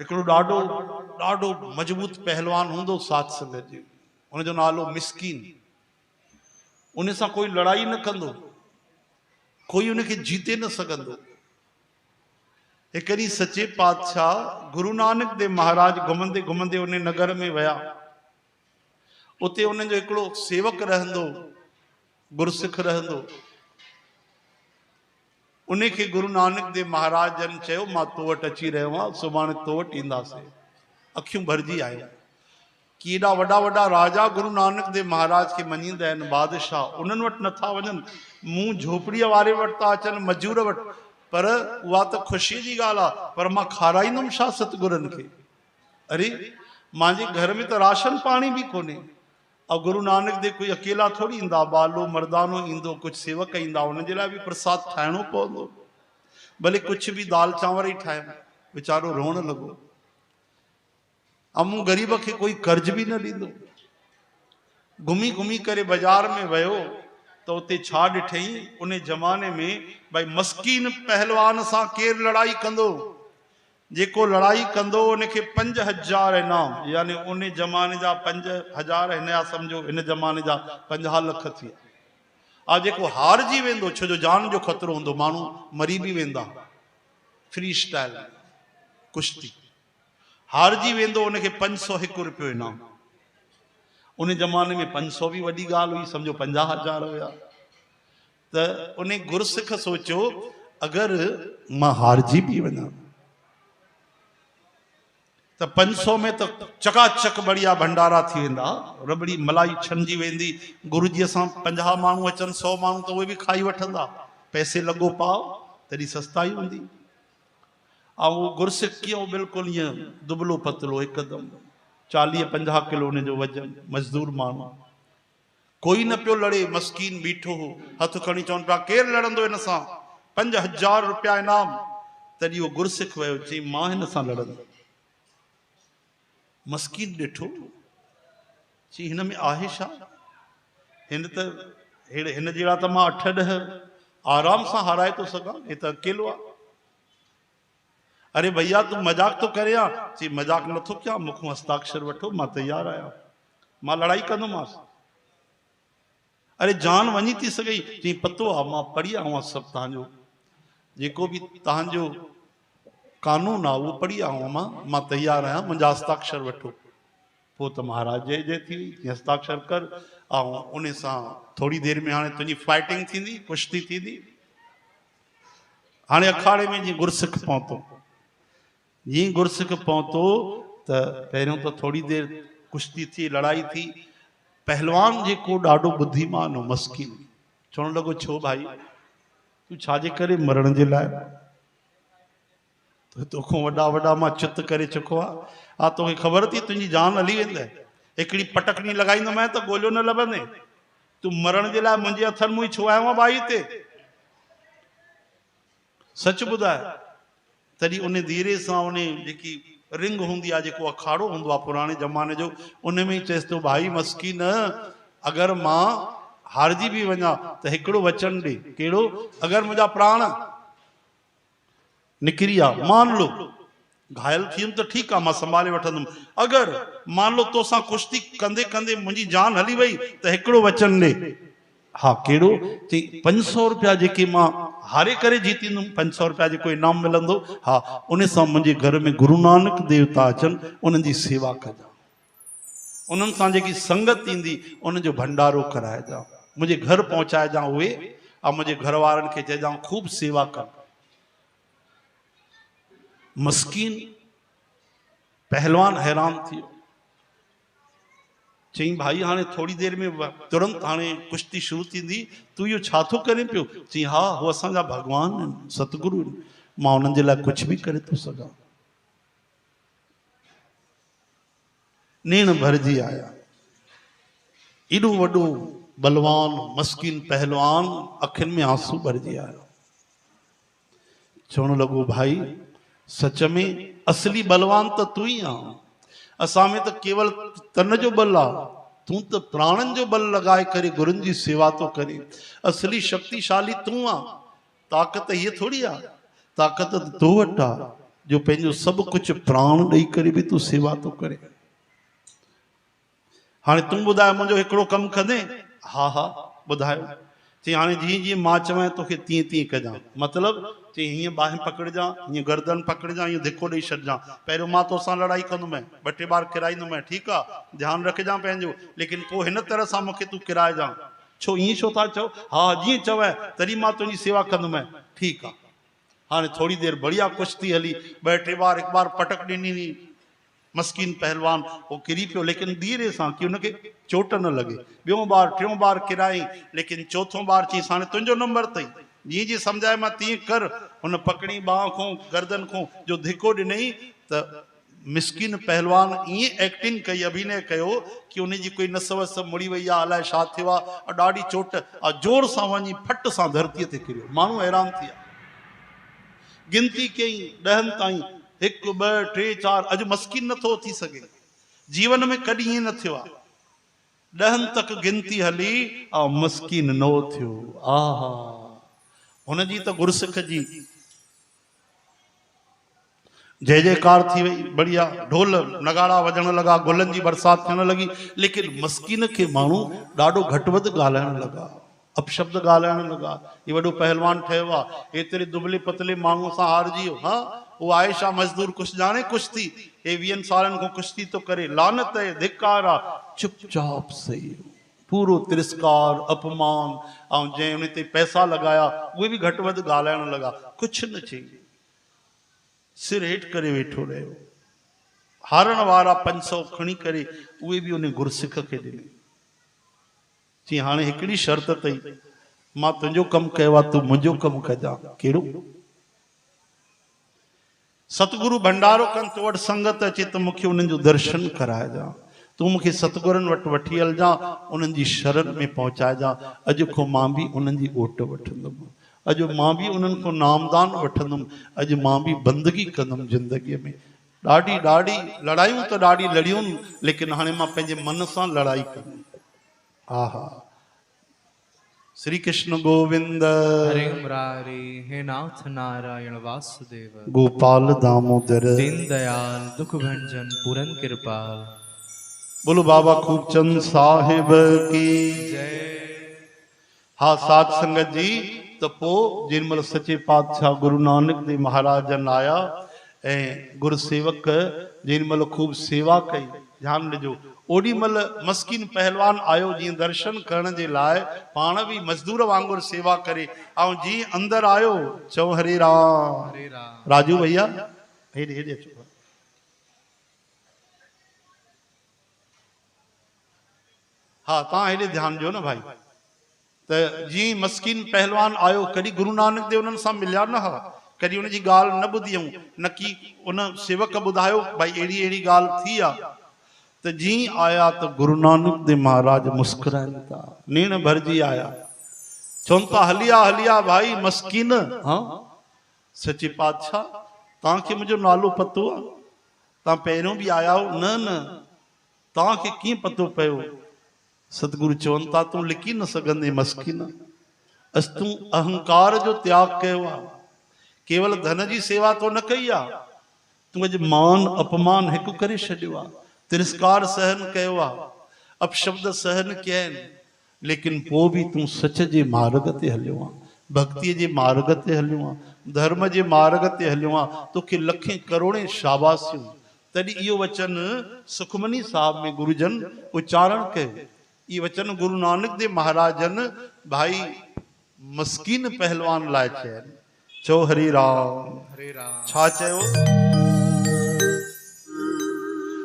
हिकिड़ो ॾाढो ॾाढो मजबूत पहलवान हूंदो साध संगत जी, उनजो नालो मिस्कीन। उन सां कोई लड़ाई न कंदो, कोई उनखे जीते न सघंदो। हिकड़ी सच्चे पातशाह गुरु नानक देव महाराज घुमंदे घुमंदे उन नगर में विया। उते उन्हनि जो हिकिड़ो सेवक रहंदो, गुरसिख रहंदो। उनखे गुरु नानक देव महाराज जन चयो, मां तो वटि अची रहियो आहियां, सुभाणे तो वटि ईंदासीं। अखियूं भरजी आयो कि एॾा वॾा वॾा राजा गुरु नानक देव महाराज खे मञींदा आहिनि, बादशाह, उन्हनि वटि नथा वञनि, मूं झोपड़ीअ वारे वटि था अचनि, मजूर वटि। पर उहा त ख़ुशीअ जी ॻाल्हि आहे, पर मां खाराईंदुमि छा सतगुरनि खे? अरे मुंहिंजे घर में त राशन पाणी बि कोन्हे। और गुरु नानक देव कोई अकेला थोड़ी ईंदा, बालो मर्दानो ईंदो, कुछ सेवक ईंदा, उनजे लाइ बि प्रसाद ठाहिणो पवंदो। भले कुछ भी दाल चांवर ही ठाहे, वीचारो रोअण लॻो। मूं ग़रीब खे कोई कर्ज भी न ॾींदो। घुमी घुमी करे बाज़ार में वियो तो उते छा ॾिठई, उन ज़माने में भाई मस्कीन पहलवान सां केर लड़ाई कंदो, जेको लड़ाई कंदो उनखे 5000 इनाम, यानी उन ज़माने जा 5000 हिन जा सम्झो हिन ज़माने जा 50 लख थी। आ जेको हारजी वेंदो, छो जो जान जो ख़तरो हूंदो, माण्हू मरी भी वेंदा। फ्री स्टाइल कुश्ती, हारजी वेंदो उनखे 501 रुपयो इनाम। उन ज़माने में 500 भी वॾी ॻाल्हि हुई, सम्झो 50,000 हुया। त उन गुरसिख सोचियो, अगरि मां हारजी भी वञा तो 500 में तो चकाचक बढ़िया भंडारा थी वेंदा, रबड़ी मलाई छनजी वेंदी। गुरुजीअ सां 50 माण्हू अचनि, 100 माण्हू, तो उहे भी खाई वठंदा। पैसे लॻो पाव तॾहिं सस्ताई हूंदी। ऐं उहो गुरसिख कीअं बिल्कुलु ईअं दुबलो पतलो हिकदमि, 40-50 किलो उनजो वजन, मज़दूर माण्हू। कोई न पियो लड़े, मस्कीन बीठो हो, हथ खणी चवनि पिया केरु लड़ंदो हिन सां, 5000 रुपया इनाम। तॾहिं उहो गुरसिख वियो, चई मां हिन सां लड़ंदुमि। मस्कीन ॾिठो, चई हिन में आहे छा? हिन जहिड़ा त मां 8-10 आराम सां हाराए थो सघां, हे त अकेलो आहे। अरे भैया तू मजाक तो करे या? चई मजाक नथो कयां, मूंखां हस्ताक्षर वठो, मां तैयार आहियां, मां लड़ाई कंदोमांसि। अरे जान वञी थी सघई? चई पतो आहे, मां पढ़ी आयो आहियां सभु, तव्हांजो जेको बि तव्हांजो कानून आहे उहो पढ़ी आयो आहियां, मां तैयार आहियां, मुंहिंजा हस्ताक्षर वठो। पोइ त महाराज जय जय थी वई, हस्ताक्षर कर। ऐं उन सां थोड़ी देर में हाणे तुंहिंजी फाइटिंग थींदी, कुश्ती थींदी। हाणे अखाड़े में जीअं गुरसिख पहुतो, जीअं गुरसिख पहुतो त पहिरियों त थोड़ी देर कुश्ती थी, लड़ाई थी। पहलवान जेको ॾाढो बुद्धिमान हो, मस्कीन, चवण लॻो छो भाई तूं छाजे करे मरण जे लाइ? तोखां वॾा वॾा मां चित करे चुको आहे। तोखे ख़बर थी तुंहिंजी जान हली वेंदे, हिकिड़ी पटकनी लॻाईंदोमांइ त गोलियो न लभंदे। तूं मरण जे लाइ मुंहिंजे हथनि मूं छो आयो आहे भाई हिते? सच ॿुधाए। तॾहिं उन धीरे सां उन जेकी रिंग हूंदी आहे, जेको अखाड़ो हूंदो आहे पुराणे ज़माने जो, उन में ई चएसि थो भाई मस्कीन, अगरि मां हारजी भी वञा त हिकिड़ो वचन ॾे। कहिड़ो? अगरि मुंहिंजा प्राण निकिरी आ, मान लो घायल थियुमि त ठीकु आहे, मां संभाले वठंदुमि। अगरि मान लो तोसां कुश्ती कंदे कंदे मुंहिंजी जान हली वई त हिकिड़ो वचन ॾे। हा कहिड़ो? चई 500 रुपया जेके मां हारे करे जीतींदुमि, 500 रुपया जेको इनाम मिलंदो, हा उन सां मुंहिंजे घर में गुरु नानक देवता अचनि, उन्हनि जी सेवा कजां, उन्हनि सां जेकी संगत ईंदी उनजो भंडारो कराइजां, मुंहिंजे घर पहुचाइजां उहे, ऐं मुंहिंजे घर वारनि खे चइजां खूब सेवा कर। मस्कीन पहलवान हैरान थियो, चई भाई हाणे थोड़ी देर में तुरंत हाणे कुश्ती शुरू थींदी, तू इहो छा थो करे पियो? चई हा हो असांजा भगवान आहिनि, सतगुरु आहिनि, मां उन्हनि जे लाइ कुझु बि करे थो सघां। नेण भरजी आया। एॾो वॾो बलवान मस्कीन पहलवान, अखियुनि में आंसू भरजी आया। चवण लॻो भाई सच में असली बलवान त तू ई आहे, असां में त केवल तन जो बल आहे, तू त प्राणनि जो बल लॻाए करे गुरुनि जी सेवा तो करे। असली शक्तिशाली तू आहे, ताक़त ये थोड़ी आहे, ताक़त तो वटि आहे। जो पंहिंजो सब कुछ प्राण ॾेई करे भी तू सेवा तो करे। हाणे तू ॿुधाए मुंहिंजो हिकिड़ो कमु कंदे? हा हा ॿुधायो। चई हाणे जीअं जीअं मां चवां तोखे तीअं तीअं कजां। मतिलबु चई हीअं बाहि पकड़जां, हीअं गर्दन पकड़जां, हीअं धिको ॾेई छॾिजां। पहिरियों मां तोसां लड़ाई कंदुमि, 2-3 बार किराईंदुमि, ठीकु आहे, ध्यानु रखजां पंहिंजो, लेकिन पोइ हिन तरह सां मूंखे तू किराइजां। छो ईअं छो था चओ? हा जीअं चवए तॾहिं मां तुंहिंजी सेवा कंदुमि, ठीकु आहे। हाणे थोड़ी देर बढ़िया कुश्ती हली, 2-3 बार, हिकु बार पटक ॾिनी, मस्कीन पहलवान वो किरी पियो, लेकिन धीरे सां कि उनखे चोट न लगे। ॿियों बार, 3 बार किराई, लेकिन चौथों बार चई हाणे तुंहिंजो नंबर अथई, जीअं जीअं सम्झाए मां तीअं कर। हुन पकड़ी बाह खां, गर्दन खां जो धिको ॾिनई त मिस्किन पहलवान ईअं एक्टिंग कई, अभिनय कयो कि उनजी कोई नस वस मुड़ी वई आहे, अलाए छा थियो आहे, ॾाढी चोट, जोर सां वञी फट सां धरतीअ ते किरियो। माण्हू हैरान थी विया, गिनती कई 10 ताईं, 1 2 3 4, अॼु मस्किन नथो थी सघे, जीवन में कॾहिं ईअं न थियो आहे। 10 तक गिनती हली ऐं मस्किन न थियो। आहा, हुनजी त गुरसिख जी जय जयकार थी वई, बढ़िया ढोल नगाड़ा वजण लगा, गुलनि जी बरसात थियण लगी, लेकिन मस्किन के माण्हू ॾाढो घटि वधि ॻाल्हाइण लगा, अपशब्द ॻाल्हाइण लगा। ये वॾो पहलवान ठहियो आहे, एतिरे दुबले पतले माण्हू सां हारजी वियो। हाँ, वो आयशा मजदूर कुछ जाने कुश्ती, ये 20 सालन को कुश्ती तो करे, लानत है, धिक्कार आहे, चुपचाप सही, पूरो तिरस्कार अपमान, ऐं जंहिं उन ते पैसा लगाया उहे भी घटि वधि ॻाल्हाइण लगा, कुछ न चई, सिर हेठि करे वेठो रहियो। हारण वारा 500 खणी करे उहे भी उन गुरसिख खे ॾिनी। चई हाणे हिकिड़ी शर्त अथई, मां तुंहिंजो कमु कयो आहे, तूं मुंहिंजो कमु कजां। कहिड़ो? सतगुरु भंडारो कनि तो वटि संगत अचे त मूंखे उन्हनि जो दर्शन कराइजां, तूं मूंखे सतगुरनि वटि वठी हलजां, उन्हनि जी शरण में पहुचाइजां। अॼु खां मां भी उन्हनि जी ओट वठंदुमि, अॼु मां भी उन्हनि खां नामदान वठंदुमि, अॼु मां भी बंदगी कंदुमि ज़िंदगीअ में। ॾाढी ॾाढी लड़ायूं त ॾाढी लड़ियूं, लेकिन हाणे मां पंहिंजे मन सां लड़ाई कंदुमि। आहा, श्री कृष्ण गोविंद हरे मुरारी, हे नाथ नारायण वासुदेव, गोपाल दामोदर दीन दयाल दुख भंजन पूरन कृपाल। बोलो बाबा खूबचंद साहिब की जय। हाँ साध संगत जी, तो पो जिनमल सच्चे पातशाह गुरु नानक देव महाराजन आया ऐं गुरुसेवक जिनमल खूब सेवा कई, ध्यान ॾिजो, ओडी मल मस्किन पहलवान आयो जीअं दर्शन करण जे लाइ, पाण भी मजदूर वांगुर सेवा करे, ऐं जीअं अंदर आयो चओ हरे राम। हरे राम। राजू भैया हेॾे हेॾे अचो। हाँ तव्हां हेॾे ध्यान ॾियो न भाई। त जीअं मस्किन पहलवान आयो, कॾहिं गुरु नानक देव उन्हनि सां मिलिया न हुआ, कॾहिं उनजी ॻाल्हि न ॿुधियऊं, न कि उन सेवक ॿुधायो भाई अहिड़ी अहिड़ी ॻाल्हि थी आहे। त जीअं आया त गुरु नानक देव महाराज मुस्कुराइनि था, नीण भरजी आया, चवनि था हलिया हलिया भाई मस्किन। हाँ सच्चे पातशाह तव्हांखे मुंहिंजो नालो पतो आहे? तव्हां पहिरियों बि आया हो? न न, तव्हांखे कीअं पतो पियो? सतगुरु चवनि था तूं लिकी न सघंदे मस्किन, अस तूं अहंकार जो त्याग कयो आहे, केवल धन जी सेवा तो न कई आहे, तूं अॼु मान अपमान हिकु करे छॾियो आहे, तिरस्कार सहन कयो आहे, अपशब्द सहन कया आहिनि, लेकिन पोइ बि तूं सच जे मार्ग ते हलियो आहे, भक्तीअ जे मार्ग ते हलियो आहे, धर्म जे मार्ग ते हलियो आहे, तोखे लखें करोड़े शाबाशियूं। तॾहिं इहो वचन सुखमनी साहब में गुरुजन उच्चारण कयो। ये वचन गुरु नानक देव महाराजन भाई मस्किन पहलवान लाइ चयनि। चो हरि राम। हरे राम। छा चयो?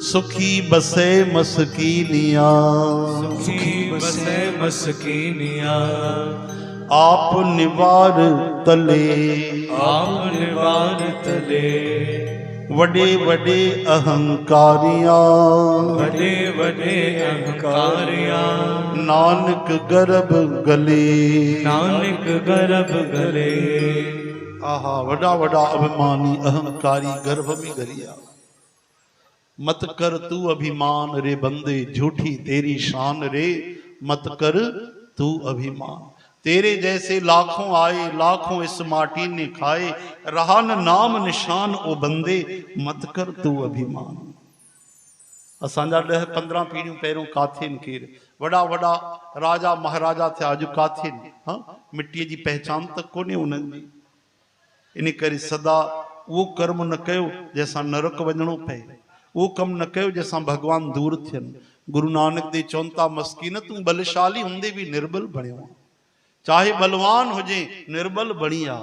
सुखी बसे मस्कीनिया, सुखी बसे मस्कीनिया, आप निवार तले, आप निवार तले, वडे वडे अहंकारिया, वडे वडे अहंकारिया, नानक गर्भ गले, नानक गर्भ गले। आहा, वडा वडा अभिमानी अहंकारी गर्भ में गरिया। मत कर तू अभिमान रे बंदे, झूठी तेरी शान रे, मत कर तू अभिमान। तेरे जैसे लाखों आए, लाखों इस माटी ने खाए, रहा न नाम निशान ओ बंदे, मत कर तू अभिमान। असांजा 10-15 पीढ़ियों पहिरियों काथे केर वड़ा वड़ा राजा महाराजा थे, अॼु काथे। हाँ, मिट्टीअ जी पहचान त कोन्हे उन्हनि जी। इन करे सदा उहो कर्म न कयो जंहिंसां नरक वञणो पए, उहो कमु न कयो जंहिंसां भॻवान दूर थियनि। गुरु नानक देव चवनि था, मस्कीन तूं बलशाली हूंदे बि निर्बल बणियो आहे। चाहे बलवान हुजे निर्बल बणी आ,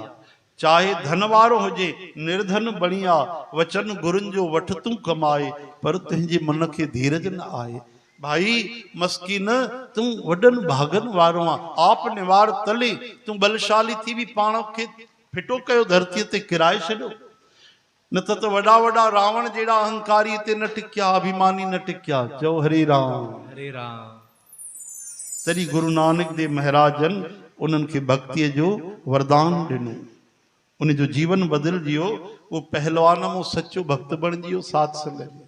चाहे धन वारो हुजे निर्धन बणी आ। वचन गुरुनि जो वठ तूं कमाए, पर तुंहिंजे मन खे धीरज न आए। भाई मस्कीन तूं वॾनि भागनि वारो आ, आप निवार तले तूं बलशाली थी बि पाण खे फिटो कयो, धरतीअ ते किराए छॾियो। न त वॾा वॾा रावण जहिड़ा अहंकारी ते न टिकिया, अभिमानी न टिकिया। चओ हरे राम हरे राम। तॾहिं गुरु नानक देव महाराजन उन्हनि खे भक्तिअ जो वरदान ॾिनो, उन जो जीवन बदिलजी वियो। वो पहलवान में सच्चो भक्त बणिजी वियो साध संगत में।